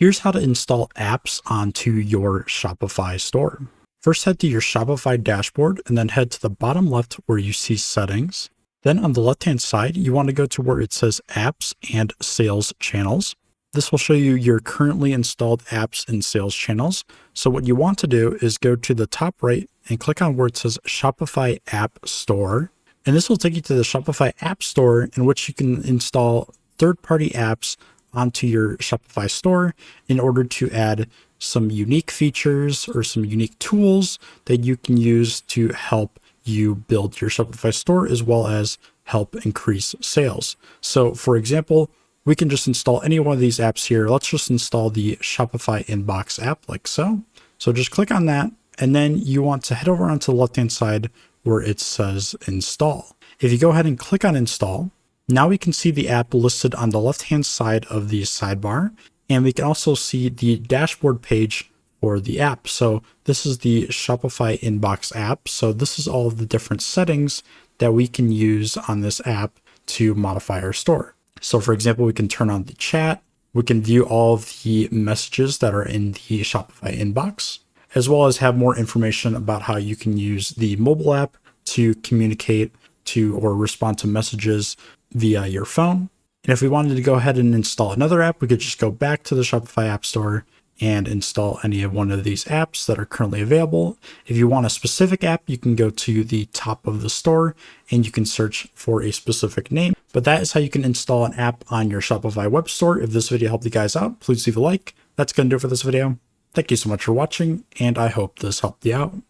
Here's how to install apps onto your Shopify store. First, head to your Shopify dashboard and then head to the bottom left where you see settings. Then on the left-hand side, you want to go to where it says apps and sales channels. This will show you your currently installed apps and sales channels. So what you want to do is go to the top right and click on where it says Shopify App Store. And this will take you to the Shopify App Store in which you can install third-party apps onto your Shopify store in order to add some unique features or some unique tools that you can use to help you build your Shopify store as well as help increase sales. So for example, we can just install any one of these apps here. Let's just install the Shopify Inbox app like so. So just click on that, and then you want to head over onto the left-hand side where it says install. If you go ahead and click on install, now we can see the app listed on the left-hand side of the sidebar, and we can also see the dashboard page for the app. So this is the Shopify Inbox app. So this is all of the different settings that we can use on this app to modify our store. So for example, we can turn on the chat. We can view all of the messages that are in the Shopify inbox, as well as have more information about how you can use the mobile app to communicate to or respond to messages via your phone. And if we wanted to go ahead and install another app, we could just go back to the Shopify App Store and install any of one of these apps that are currently available. If you want a specific app, you can go to the top of the store and you can search for a specific name. But that is how you can install an app on your Shopify web store. If this video helped you guys out, please leave a like. That's going to do it for this video. Thank you so much for watching, and I hope this helped you out.